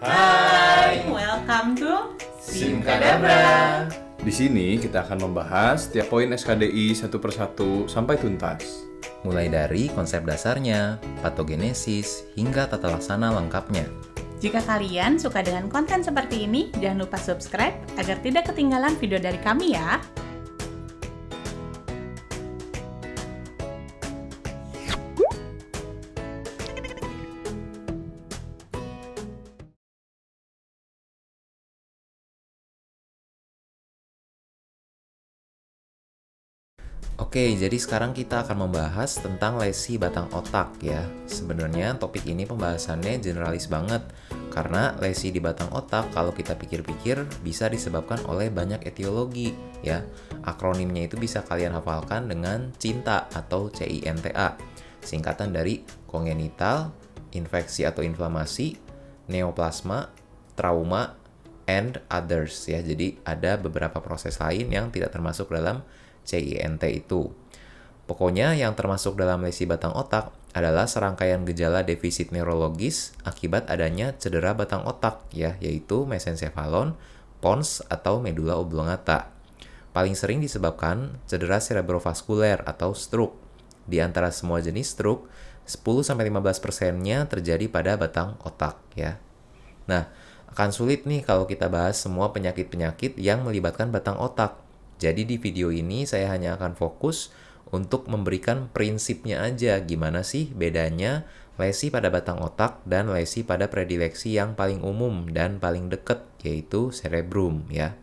Hai, welcome to Simkadabra. Di sini kita akan membahas tiap poin SKDI satu persatu sampai tuntas. Mulai dari konsep dasarnya, patogenesis, hingga tata laksana lengkapnya. Jika kalian suka dengan konten seperti ini, jangan lupa subscribe agar tidak ketinggalan video dari kami ya. Oke, jadi sekarang kita akan membahas tentang lesi batang otak ya. Sebenarnya topik ini pembahasannya generalis banget, karena lesi di batang otak kalau kita pikir-pikir bisa disebabkan oleh banyak etiologi ya. Akronimnya itu bisa kalian hafalkan dengan CINTA atau CINTA. Singkatan dari kongenital, infeksi atau inflamasi, neoplasma, trauma, and others ya. Jadi ada beberapa proses lain yang tidak termasuk dalam CINT itu. Pokoknya yang termasuk dalam lesi batang otak adalah serangkaian gejala defisit neurologis akibat adanya cedera batang otak ya, yaitu mesencephalon, pons atau medula oblongata. Paling sering disebabkan cedera cerebrovaskuler atau stroke. Di antara semua jenis stroke, 10-15%-nya terjadi pada batang otak ya. Nah, akan sulit nih kalau kita bahas semua penyakit-penyakit yang melibatkan batang otak. Jadi di video ini saya hanya akan fokus untuk memberikan prinsipnya aja gimana sih bedanya lesi pada batang otak dan lesi pada predileksi yang paling umum dan paling dekat, yaitu cerebrum ya.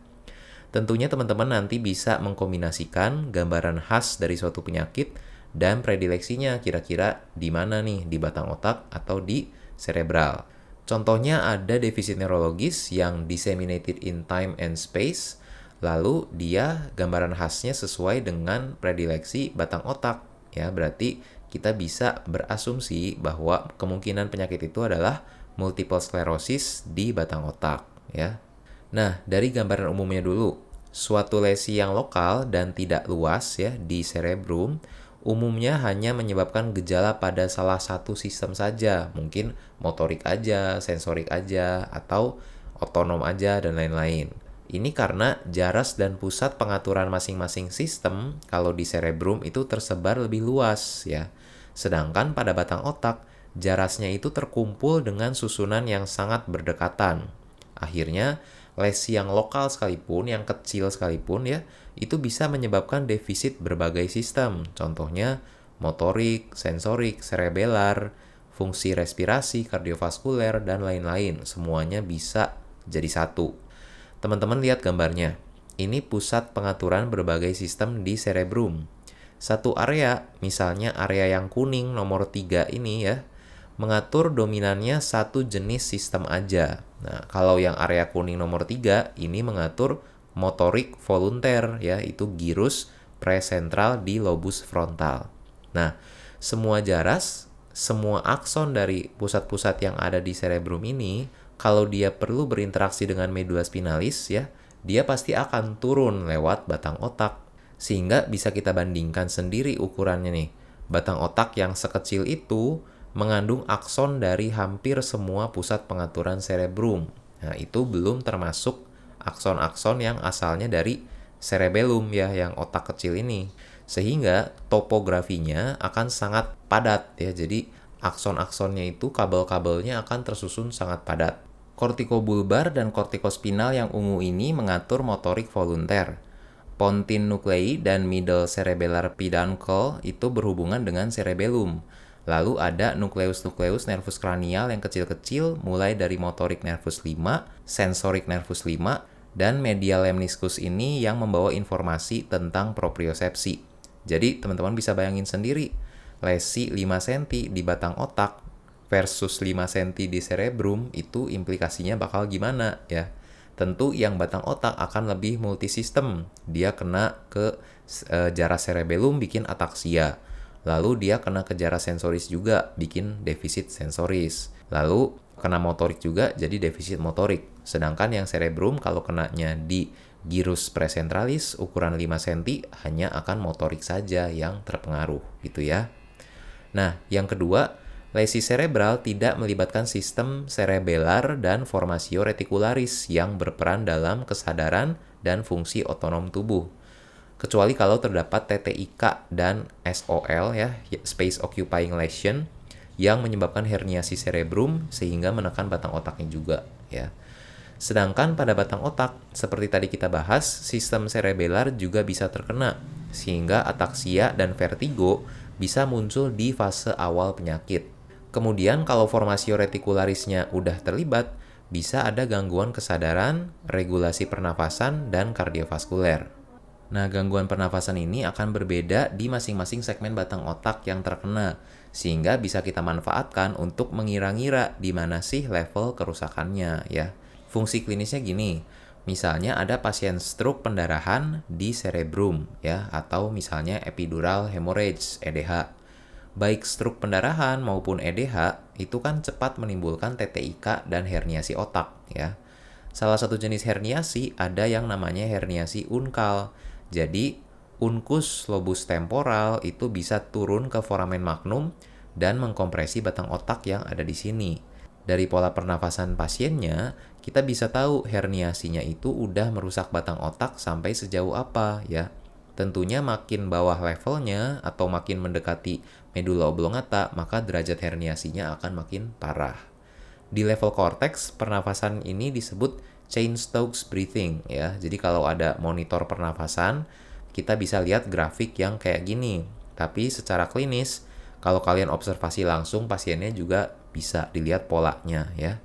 Tentunya teman-teman nanti bisa mengkombinasikan gambaran khas dari suatu penyakit dan predileksinya kira-kira di mana nih, di batang otak atau di cerebral. Contohnya ada defisit neurologis yang disseminated in time and space. Lalu dia gambaran khasnya sesuai dengan predileksi batang otak ya, berarti kita bisa berasumsi bahwa kemungkinan penyakit itu adalah multiple sclerosis di batang otak ya. Nah, dari gambaran umumnya dulu, suatu lesi yang lokal dan tidak luas ya di cerebrum umumnya hanya menyebabkan gejala pada salah satu sistem saja, mungkin motorik aja, sensorik aja, atau otonom aja dan lain-lain. Ini karena jaras dan pusat pengaturan masing-masing sistem kalau di cerebrum itu tersebar lebih luas ya. Sedangkan pada batang otak, jarasnya itu terkumpul dengan susunan yang sangat berdekatan. Akhirnya, lesi yang lokal sekalipun, yang kecil sekalipun ya, itu bisa menyebabkan defisit berbagai sistem. Contohnya motorik, sensorik, cerebellar, fungsi respirasi, kardiovaskuler, dan lain-lain. Semuanya bisa jadi satu. Teman-teman lihat gambarnya. Ini pusat pengaturan berbagai sistem di cerebrum. Satu area, misalnya area yang kuning nomor 3 ini ya, mengatur dominannya satu jenis sistem aja. Nah, kalau yang area kuning nomor 3 ini mengatur motorik volunteer ya, itu gyrus presentral di lobus frontal. Nah, semua jaras, semua akson dari pusat-pusat yang ada di cerebrum ini, kalau dia perlu berinteraksi dengan medula spinalis ya, dia pasti akan turun lewat batang otak. Sehingga bisa kita bandingkan sendiri ukurannya nih. Batang otak yang sekecil itu mengandung akson dari hampir semua pusat pengaturan cerebrum. Nah, itu belum termasuk akson-akson yang asalnya dari cerebellum ya, yang otak kecil ini. Sehingga topografinya akan sangat padat ya. Jadi akson-aksonnya itu, kabel-kabelnya akan tersusun sangat padat. Kortikobulbar dan kortikospinal yang ungu ini mengatur motorik volunteer. Pontine nuclei dan middle cerebellar peduncle itu berhubungan dengan cerebellum. Lalu ada nukleus nervus kranial yang kecil-kecil mulai dari motorik nervus 5, sensorik nervus 5, dan medial lemniscus ini yang membawa informasi tentang propriosepsi. Jadi teman-teman bisa bayangin sendiri, lesi 5 cm di batang otak versus 5 cm di cerebrum itu implikasinya bakal gimana ya. Tentu yang batang otak akan lebih multisistem. Dia kena ke jaras cerebellum bikin ataksia. Lalu dia kena ke jaras sensoris juga bikin defisit sensoris. Lalu kena motorik juga jadi defisit motorik. Sedangkan yang cerebrum kalau kenanya di gyrus presentralis ukuran 5 cm hanya akan motorik saja yang terpengaruh gitu ya. Nah, yang kedua, Lesi cerebral tidak melibatkan sistem cerebellar dan formasio reticularis yang berperan dalam kesadaran dan fungsi otonom tubuh. Kecuali kalau terdapat TTIK dan SOL ya, space occupying lesion, yang menyebabkan herniasi cerebrum sehingga menekan batang otaknya juga ya. Sedangkan pada batang otak, seperti tadi kita bahas, sistem cerebellar juga bisa terkena, sehingga ataksia dan vertigo bisa muncul di fase awal penyakit. Kemudian kalau formasio reticularisnya udah terlibat, bisa ada gangguan kesadaran, regulasi pernafasan, dan kardiovaskuler. Nah, gangguan pernafasan ini akan berbeda di masing-masing segmen batang otak yang terkena, sehingga bisa kita manfaatkan untuk mengira-ngira di mana sih level kerusakannya ya. Fungsi klinisnya gini, misalnya ada pasien stroke pendarahan di cerebrum ya, atau misalnya epidural hemorrhage (EDH). Baik stroke pendarahan maupun EDH itu kan cepat menimbulkan TTIK dan herniasi otak ya. Salah satu jenis herniasi ada yang namanya herniasi unkal. Jadi uncus lobus temporal itu bisa turun ke foramen magnum dan mengkompresi batang otak yang ada di sini. Dari pola pernafasan pasiennya, kita bisa tahu herniasinya itu udah merusak batang otak sampai sejauh apa ya. Tentunya makin bawah levelnya atau makin mendekati medula oblongata, maka derajat herniasinya akan makin parah. Di level korteks, pernafasan ini disebut Cheyne-Stokes breathing ya. Jadi kalau ada monitor pernafasan, kita bisa lihat grafik yang kayak gini. Tapi secara klinis, kalau kalian observasi langsung pasiennya juga bisa dilihat polanya ya.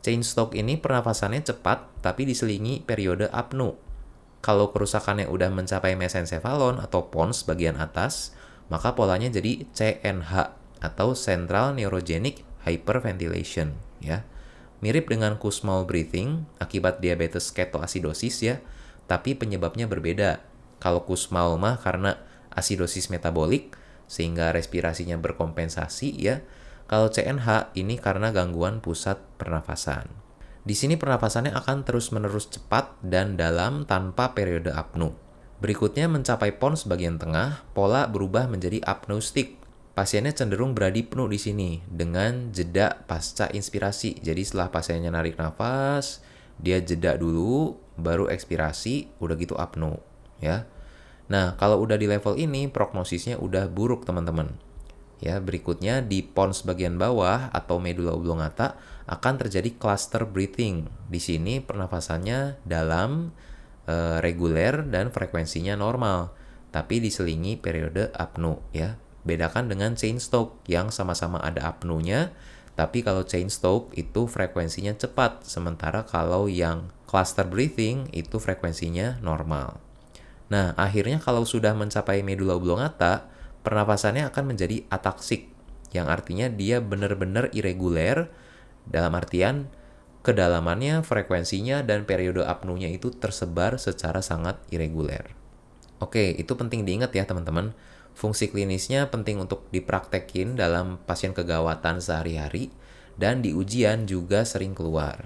Cheyne-Stokes ini pernafasannya cepat tapi diselingi periode apnu. Kalau kerusakannya udah mencapai mesencephalon atau pons bagian atas, maka polanya jadi CNH atau Central Neurogenic Hyperventilation ya. Mirip dengan Kussmaul breathing akibat diabetes ketoasidosis ya, tapi penyebabnya berbeda. Kalau Kussmaul mah karena asidosis metabolik sehingga respirasinya berkompensasi ya. Kalau CNH ini karena gangguan pusat pernafasan. Di sini pernafasannya akan terus-menerus cepat dan dalam tanpa periode apnu. Berikutnya mencapai pons bagian tengah, pola berubah menjadi apnoustic. Pasiennya cenderung bradipnu di sini dengan jeda pasca inspirasi. Jadi setelah pasiennya narik nafas, dia jeda dulu, baru ekspirasi, udah gitu apnu ya. Nah, kalau udah di level ini prognosisnya udah buruk teman-teman. Ya, berikutnya di pons bagian bawah atau medula oblongata akan terjadi cluster breathing. Di sini pernafasannya dalam, reguler dan frekuensinya normal, tapi diselingi periode apnu ya. Bedakan dengan Cheyne-Stokes yang sama-sama ada apnunya, tapi kalau Cheyne-Stokes itu frekuensinya cepat, sementara kalau yang cluster breathing itu frekuensinya normal. Nah, akhirnya kalau sudah mencapai medula oblongata, pernafasannya akan menjadi ataksik, yang artinya dia benar-benar irreguler, dalam artian kedalamannya, frekuensinya, dan periode apnunya itu tersebar secara sangat irreguler. Oke, itu penting diingat ya teman-teman. Fungsi klinisnya penting untuk dipraktekin dalam pasien kegawatan sehari-hari, dan di ujian juga sering keluar.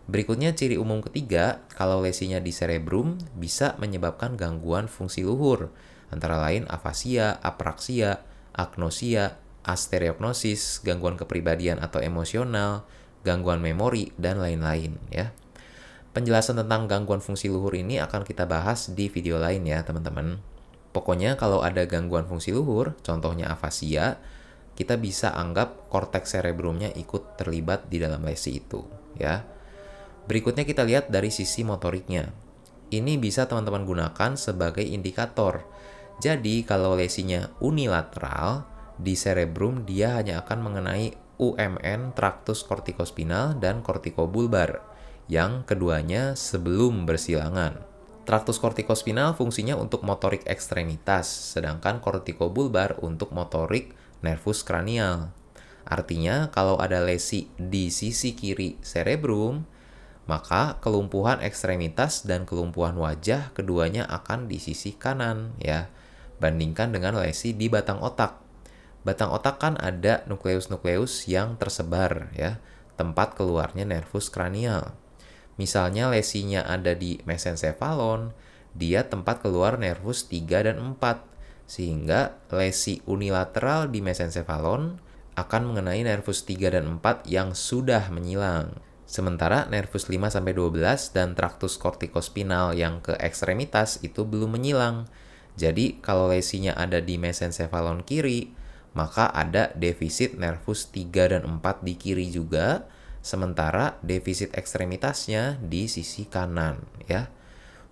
Berikutnya ciri umum ketiga, kalau lesinya di cerebrum bisa menyebabkan gangguan fungsi luhur, antara lain afasia, apraksia, agnosia, astereognosis, gangguan kepribadian atau emosional, gangguan memori, dan lain-lain ya. Penjelasan tentang gangguan fungsi luhur ini akan kita bahas di video lain ya teman-teman. Pokoknya kalau ada gangguan fungsi luhur, contohnya afasia, kita bisa anggap korteks cerebrumnya ikut terlibat di dalam lesi itu ya. Berikutnya kita lihat dari sisi motoriknya. Ini bisa teman-teman gunakan sebagai indikator. Jadi kalau lesinya unilateral, di cerebrum dia hanya akan mengenai UMN, traktus kortikospinal, dan kortikobulbar, yang keduanya sebelum bersilangan. Traktus kortikospinal fungsinya untuk motorik ekstremitas, sedangkan kortikobulbar untuk motorik nervus kranial. Artinya kalau ada lesi di sisi kiri cerebrum, maka kelumpuhan ekstremitas dan kelumpuhan wajah keduanya akan di sisi kanan ya. Bandingkan dengan lesi di batang otak. Batang otak kan ada nukleus-nukleus yang tersebar ya, tempat keluarnya nervus kranial. Misalnya lesinya ada di mesencephalon, dia tempat keluar nervus 3 dan 4. Sehingga lesi unilateral di mesencephalon akan mengenai nervus 3 dan 4 yang sudah menyilang. Sementara nervus 5-12 dan traktus kortikospinal yang ke ekstremitas itu belum menyilang. Jadi kalau lesinya ada di mesencephalon kiri, maka ada defisit nervus 3 dan 4 di kiri juga, sementara defisit ekstremitasnya di sisi kanan, ya.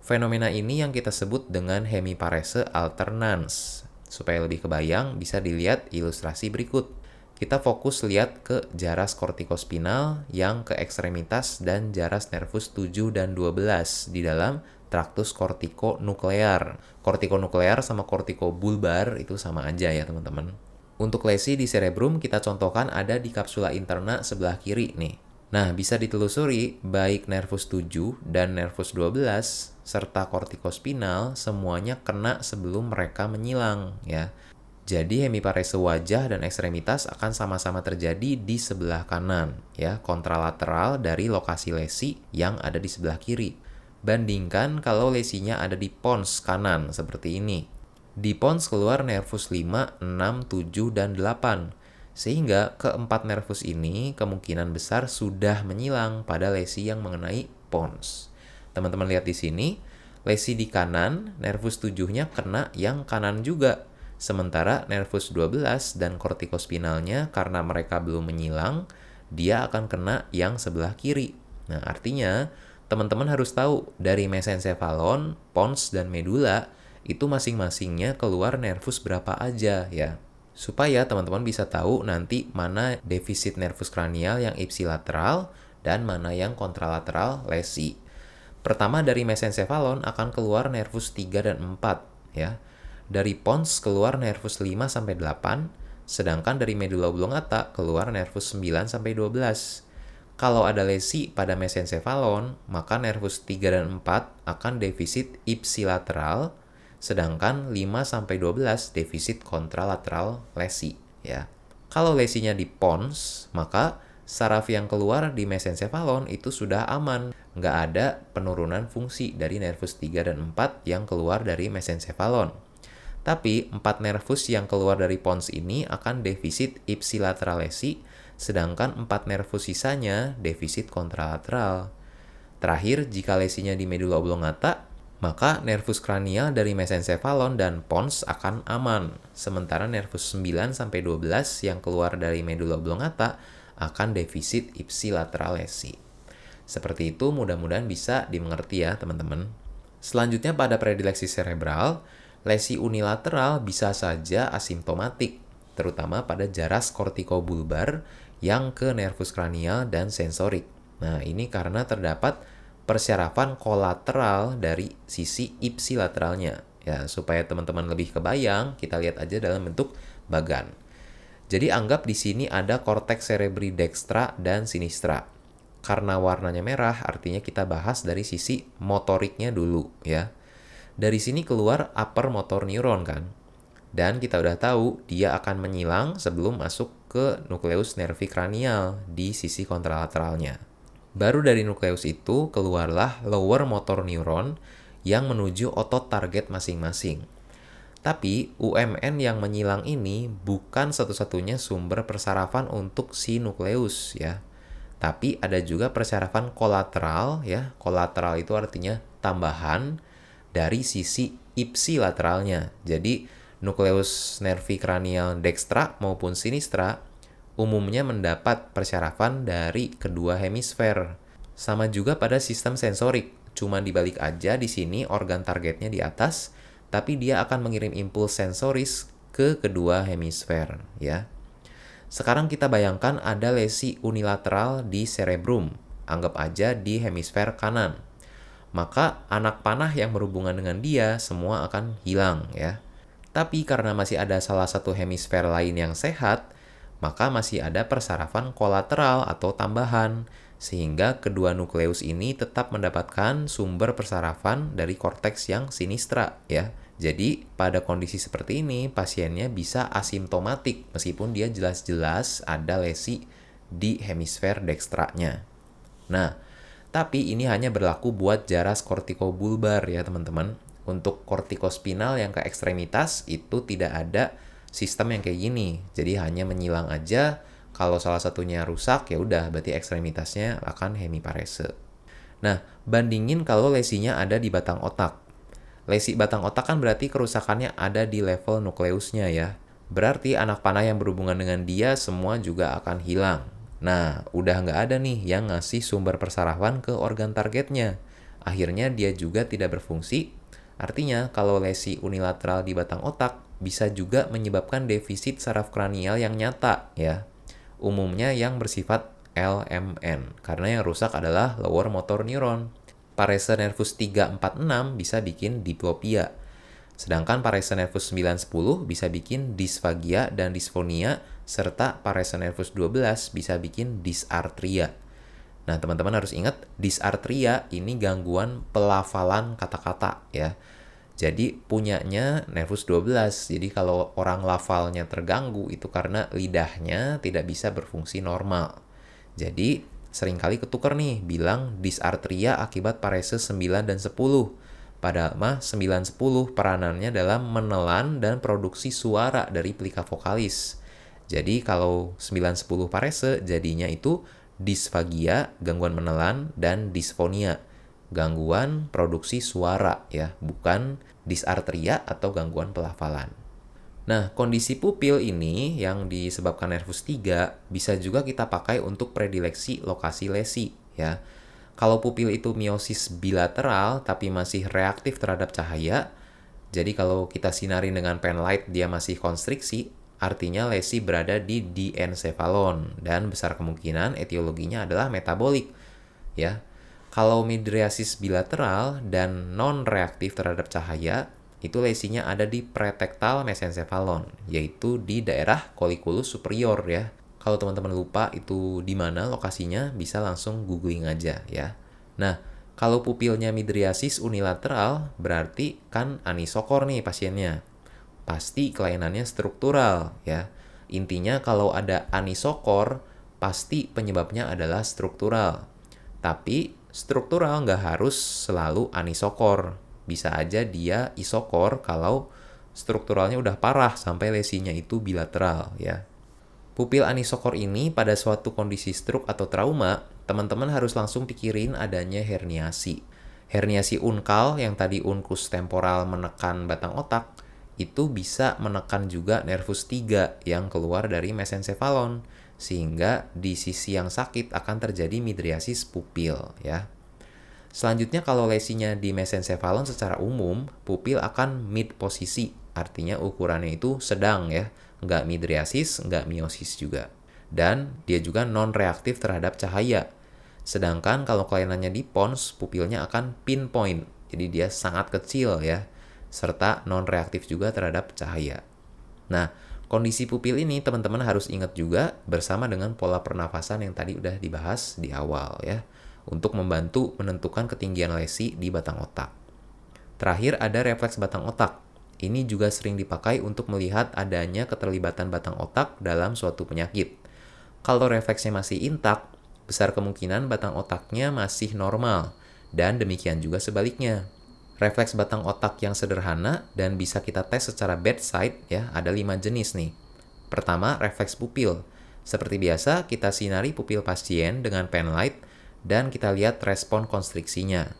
Fenomena ini yang kita sebut dengan hemiparese alternans. Supaya lebih kebayang, bisa dilihat ilustrasi berikut. Kita fokus lihat ke jaras kortikospinal yang ke ekstremitas dan jaras nervus 7 dan 12 di dalam traktus kortikonuklear. Kortikonuklear sama kortikobulbar itu sama aja ya teman-teman. Untuk lesi di cerebrum kita contohkan ada di kapsula interna sebelah kiri nih. Nah, bisa ditelusuri baik nervus 7 dan nervus 12 serta kortikospinal semuanya kena sebelum mereka menyilang ya. Jadi hemiparese wajah dan ekstremitas akan sama-sama terjadi di sebelah kanan ya, kontralateral dari lokasi lesi yang ada di sebelah kiri. Bandingkan kalau lesinya ada di pons kanan seperti ini. Di pons keluar nervus 5, 6, 7, dan 8. Sehingga keempat nervus ini kemungkinan besar sudah menyilang pada lesi yang mengenai pons. Teman-teman lihat di sini, lesi di kanan, nervus 7-nya kena yang kanan juga. Sementara nervus 12 dan kortikospinalnya karena mereka belum menyilang, dia akan kena yang sebelah kiri. Nah, artinya teman-teman harus tahu dari mesencephalon, pons, dan medula itu masing-masingnya keluar nervus berapa aja ya. Supaya teman-teman bisa tahu nanti mana defisit nervus kranial yang ipsilateral dan mana yang kontralateral lesi. Pertama dari mesencephalon akan keluar nervus 3 dan 4 ya. Dari pons keluar nervus 5-8, sedangkan dari medula oblongata keluar nervus 9-12. Kalau ada lesi pada mesencephalon, maka nervus 3 dan 4 akan defisit ipsilateral, sedangkan 5-12 defisit kontralateral lesi. Ya. Kalau lesinya di pons, maka saraf yang keluar di mesencephalon itu sudah aman. Nggak ada penurunan fungsi dari nervus 3 dan 4 yang keluar dari mesencephalon. Tapi 4 nervus yang keluar dari pons ini akan defisit ipsilateral lesi, sedangkan 4 nervus sisanya defisit kontralateral. Terakhir, jika lesinya di medula oblongata, maka nervus kranial dari mesencephalon dan pons akan aman, sementara nervus 9-12 yang keluar dari medula oblongata akan defisit ipsilateral lesi. Seperti itu mudah-mudahan bisa dimengerti ya teman-teman. Selanjutnya pada predileksi cerebral, lesi unilateral bisa saja asimptomatik, terutama pada jaras kortikobulbar yang ke nervus kranial dan sensorik. Nah, ini karena terdapat persyarafan kolateral dari sisi ipsilateralnya. Ya, supaya teman-teman lebih kebayang, kita lihat aja dalam bentuk bagan. Jadi anggap di sini ada korteks cerebri dextra dan sinistra. Karena warnanya merah, artinya kita bahas dari sisi motoriknya dulu ya. Dari sini keluar upper motor neuron kan. Dan kita udah tahu dia akan menyilang sebelum masuk ke nukleus nervi kranial di sisi kontralateralnya. Baru dari nukleus itu keluarlah lower motor neuron yang menuju otot target masing-masing. Tapi UMN yang menyilang ini bukan satu-satunya sumber persarafan untuk si nukleus ya. Tapi ada juga persarafan kolateral ya. Kolateral itu artinya tambahan dari sisi ipsilateralnya. Jadi nukleus nervi kranial dextra maupun sinistra umumnya mendapat persyarafan dari kedua hemisfer. Sama juga pada sistem sensorik, cuma dibalik aja di sini organ targetnya di atas, tapi dia akan mengirim impuls sensoris ke kedua hemisfer ya. Sekarang kita bayangkan ada lesi unilateral di cerebrum, anggap aja di hemisfer kanan. Maka anak panah yang berhubungan dengan dia semua akan hilang ya. Tapi karena masih ada salah satu hemisfer lain yang sehat, maka masih ada persarafan kolateral atau tambahan, sehingga kedua nukleus ini tetap mendapatkan sumber persarafan dari korteks yang sinistra ya. Jadi pada kondisi seperti ini pasiennya bisa asimptomatik meskipun dia jelas-jelas ada lesi di hemisfer dextranya. Nah, tapi ini hanya berlaku buat jaras kortikobulbar ya teman-teman. Untuk kortikospinal yang ke ekstremitas itu tidak ada sistem yang kayak gini. Jadi hanya menyilang aja, kalau salah satunya rusak ya udah berarti ekstremitasnya akan hemiparese. Nah, bandingin kalau lesinya ada di batang otak. Lesi batang otak kan berarti kerusakannya ada di level nukleusnya ya. Berarti anak panah yang berhubungan dengan dia semua juga akan hilang. Nah, udah nggak ada nih yang ngasih sumber persarafan ke organ targetnya. Akhirnya dia juga tidak berfungsi. Artinya, kalau lesi unilateral di batang otak bisa juga menyebabkan defisit saraf kranial yang nyata ya. Umumnya yang bersifat LMN, karena yang rusak adalah lower motor neuron. Parese nervus 3, 4, 6 bisa bikin diplopia. Sedangkan parese nervus 9, 10 bisa bikin disfagia dan disfonia, serta parese nervus 12 bisa bikin dysarthria. Nah, teman-teman harus ingat, dysarthria ini gangguan pelafalan kata-kata ya. Jadi punyanya nervus 12. Jadi kalau orang lafalnya terganggu itu karena lidahnya tidak bisa berfungsi normal. Jadi seringkali ketukar nih bilang dysarthria akibat parese 9 dan 10. Padahal mah 9-10 peranannya dalam menelan dan produksi suara dari plika vokalis. Jadi kalau 9-10 parese jadinya itu disfagia, gangguan menelan, dan disfonia, gangguan produksi suara ya, bukan dysarthria atau gangguan pelafalan. Nah, kondisi pupil ini yang disebabkan nervus 3 bisa juga kita pakai untuk predileksi lokasi lesi ya. Kalau pupil itu miosis bilateral tapi masih reaktif terhadap cahaya, jadi kalau kita sinarin dengan pen light dia masih konstriksi, artinya lesi berada di diencephalon dan besar kemungkinan etiologinya adalah metabolik ya. Kalau midriasis bilateral dan non-reaktif terhadap cahaya, itu lesinya ada di pretektal mesencephalon, yaitu di daerah colliculus superior ya. Kalau teman-teman lupa itu di mana lokasinya, bisa langsung googling aja ya. Nah, kalau pupilnya midriasis unilateral, berarti kan anisokor nih pasiennya. Pasti kelainannya struktural ya. Intinya kalau ada anisokor, pasti penyebabnya adalah struktural. Tapi struktural nggak harus selalu anisokor. Bisa aja dia isokor kalau strukturalnya udah parah sampai lesinya itu bilateral ya. Pupil anisokor ini pada suatu kondisi stroke atau trauma, teman-teman harus langsung pikirin adanya herniasi. Herniasi unkal yang tadi uncus temporal menekan batang otak, itu bisa menekan juga nervus 3 yang keluar dari mesencephalon, sehingga di sisi yang sakit akan terjadi midriasis pupil ya. Selanjutnya kalau lesinya di mesencephalon secara umum, pupil akan mid posisi, artinya ukurannya itu sedang ya. Nggak midriasis, nggak miosis juga. Dan dia juga non-reaktif terhadap cahaya. Sedangkan kalau kelainannya di pons, pupilnya akan pinpoint. Jadi dia sangat kecil ya. Serta non-reaktif juga terhadap cahaya. Nah, kondisi pupil ini teman-teman harus ingat juga bersama dengan pola pernafasan yang tadi udah dibahas di awal ya. Untuk membantu menentukan ketinggian lesi di batang otak. Terakhir ada refleks batang otak. Ini juga sering dipakai untuk melihat adanya keterlibatan batang otak dalam suatu penyakit. Kalau refleksnya masih intak, besar kemungkinan batang otaknya masih normal, dan demikian juga sebaliknya. Refleks batang otak yang sederhana dan bisa kita tes secara bedside ya, ada 5 jenis nih. Pertama, refleks pupil. Seperti biasa, kita sinari pupil pasien dengan pen light dan kita lihat respon konstriksinya.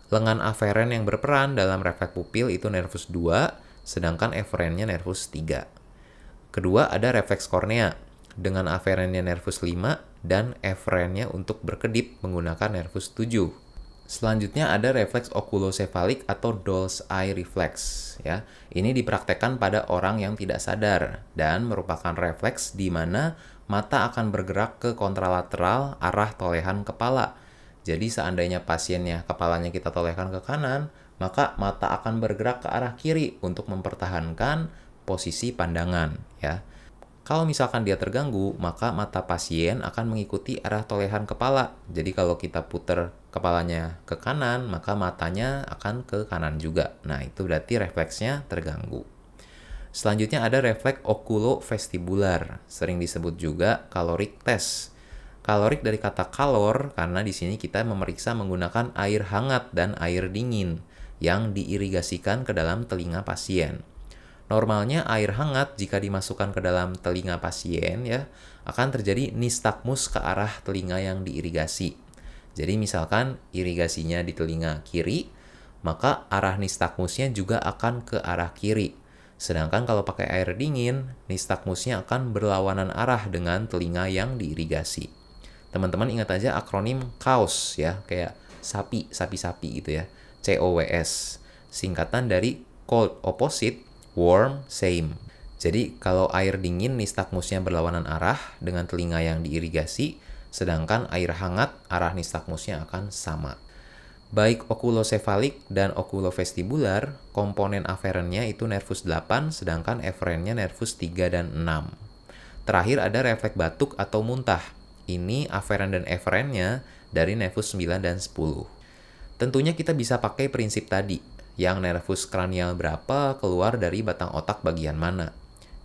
Lengan aferen yang berperan dalam refleks pupil itu nervus 2, sedangkan eferennya nervus 3. Kedua ada refleks kornea, dengan aferennya nervus 5 dan eferennya untuk berkedip menggunakan nervus 7. Selanjutnya ada refleks okulosefalik atau doll's eye reflex. Ya. Ini dipraktekkan pada orang yang tidak sadar dan merupakan refleks di mana mata akan bergerak ke kontralateral arah tolehan kepala. Jadi seandainya pasiennya kepalanya kita tolehkan ke kanan, maka mata akan bergerak ke arah kiri untuk mempertahankan posisi pandangan. Ya. Kalau misalkan dia terganggu, maka mata pasien akan mengikuti arah tolehan kepala. Jadi kalau kita putar kepalanya ke kanan, maka matanya akan ke kanan juga. Nah, itu berarti refleksnya terganggu. Selanjutnya ada refleks okulovestibular, sering disebut juga caloric test. Kalorik dari kata kalor karena di sini kita memeriksa menggunakan air hangat dan air dingin yang diirigasikan ke dalam telinga pasien. Normalnya air hangat jika dimasukkan ke dalam telinga pasien ya, akan terjadi nistagmus ke arah telinga yang diirigasi. Jadi misalkan irigasinya di telinga kiri, maka arah nistagmusnya juga akan ke arah kiri. Sedangkan kalau pakai air dingin, nistagmusnya akan berlawanan arah dengan telinga yang diirigasi. Teman-teman ingat aja akronim COWS ya, kayak sapi-sapi gitu ya. COWS, singkatan dari cold opposite, warm same. Jadi kalau air dingin nistagmusnya berlawanan arah dengan telinga yang diirigasi, sedangkan air hangat arah nistagmusnya akan sama. Baik okulosefalik dan okulovestibular, komponen aferennya itu nervus 8, sedangkan eferennya nervus 3 dan 6. Terakhir ada refleks batuk atau muntah. Ini aferen dan eferennya dari nervus 9 dan 10. Tentunya kita bisa pakai prinsip tadi, yang nervus kranial berapa keluar dari batang otak bagian mana.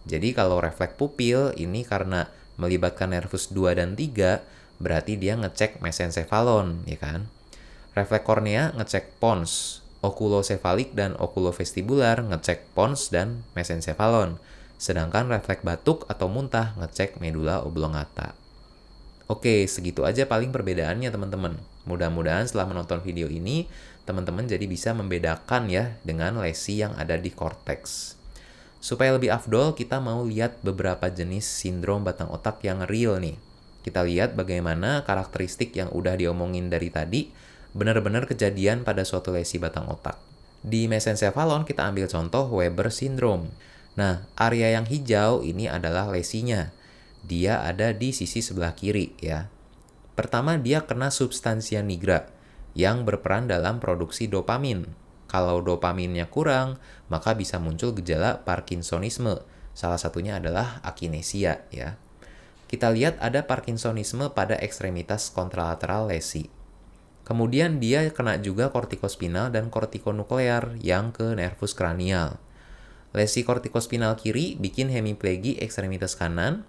Jadi kalau refleks pupil ini karena melibatkan nervus 2 dan 3, berarti dia ngecek mesencephalon, ya kan? Refleks kornea ngecek pons, okulosefalik dan okulovestibular ngecek pons dan mesencephalon. Sedangkan refleks batuk atau muntah ngecek medula oblongata. Oke, segitu aja paling perbedaannya teman-teman. Mudah-mudahan setelah menonton video ini, teman-teman jadi bisa membedakan ya dengan lesi yang ada di korteks. Supaya lebih afdol, kita mau lihat beberapa jenis sindrom batang otak yang real nih. Kita lihat bagaimana karakteristik yang udah diomongin dari tadi benar-benar kejadian pada suatu lesi batang otak. Di mesencephalon kita ambil contoh Weber syndrome. Nah, area yang hijau ini adalah lesinya. Dia ada di sisi sebelah kiri ya. Pertama, dia kena substansia nigra yang berperan dalam produksi dopamin. Kalau dopaminnya kurang, maka bisa muncul gejala Parkinsonisme. Salah satunya adalah akinesia ya. Kita lihat ada Parkinsonisme pada ekstremitas kontralateral lesi. Kemudian dia kena juga kortikospinal dan kortikonuklear yang ke nervus kranial. Lesi kortikospinal kiri bikin hemiplegi ekstremitas kanan.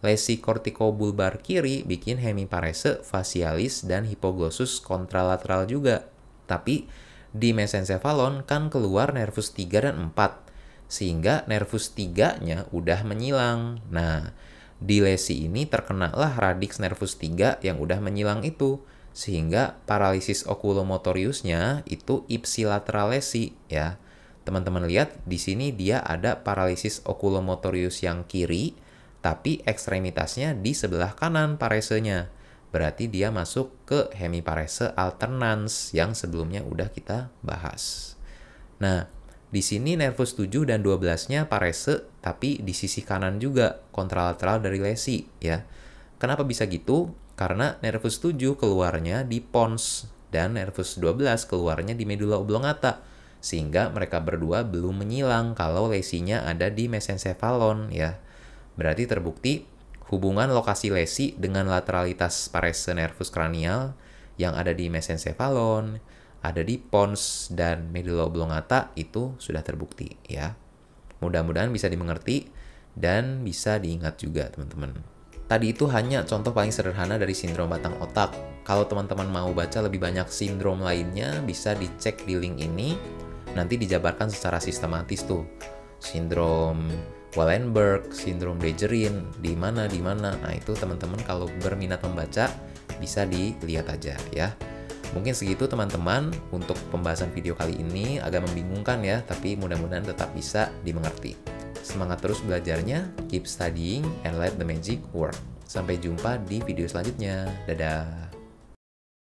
Lesi kortikobulbar kiri bikin hemiparese, facialis, dan hipoglossus kontralateral juga. Tapi di mesencephalon kan keluar nervus 3 dan 4, sehingga nervus 3-nya udah menyilang. Nah, di lesi ini terkenalah radix nervus 3 yang udah menyilang itu, sehingga paralisis oculomotoriusnya itu ipsilateral lesi ya. Teman-teman lihat di sini dia ada paralisis oculomotorius yang kiri, tapi ekstremitasnya di sebelah kanan paresenya. Berarti dia masuk ke hemiparese alternans yang sebelumnya udah kita bahas. Nah, di sini nervus 7 dan 12-nya parese, tapi di sisi kanan juga kontralateral dari lesi ya. Kenapa bisa gitu? Karena nervus 7 keluarnya di pons dan nervus 12 keluarnya di medula oblongata. Sehingga mereka berdua belum menyilang kalau lesinya ada di mesencephalon ya. Berarti terbukti hubungan lokasi lesi dengan lateralitas parese nervus kranial yang ada di mesencephalon, ada di pons dan medula oblongata itu sudah terbukti ya. Mudah-mudahan bisa dimengerti dan bisa diingat juga teman-teman. Tadi itu hanya contoh paling sederhana dari sindrom batang otak. Kalau teman-teman mau baca lebih banyak sindrom lainnya, bisa dicek di link ini. Nanti dijabarkan secara sistematis tuh. Sindrom Wallenberg, sindrom Dejerin, di mana. Nah, itu teman-teman kalau berminat membaca bisa dilihat aja ya. Mungkin segitu teman-teman untuk pembahasan video kali ini, agak membingungkan ya, tapi mudah-mudahan tetap bisa dimengerti. Semangat terus belajarnya, keep studying and let the magic work. Sampai jumpa di video selanjutnya. Dadah.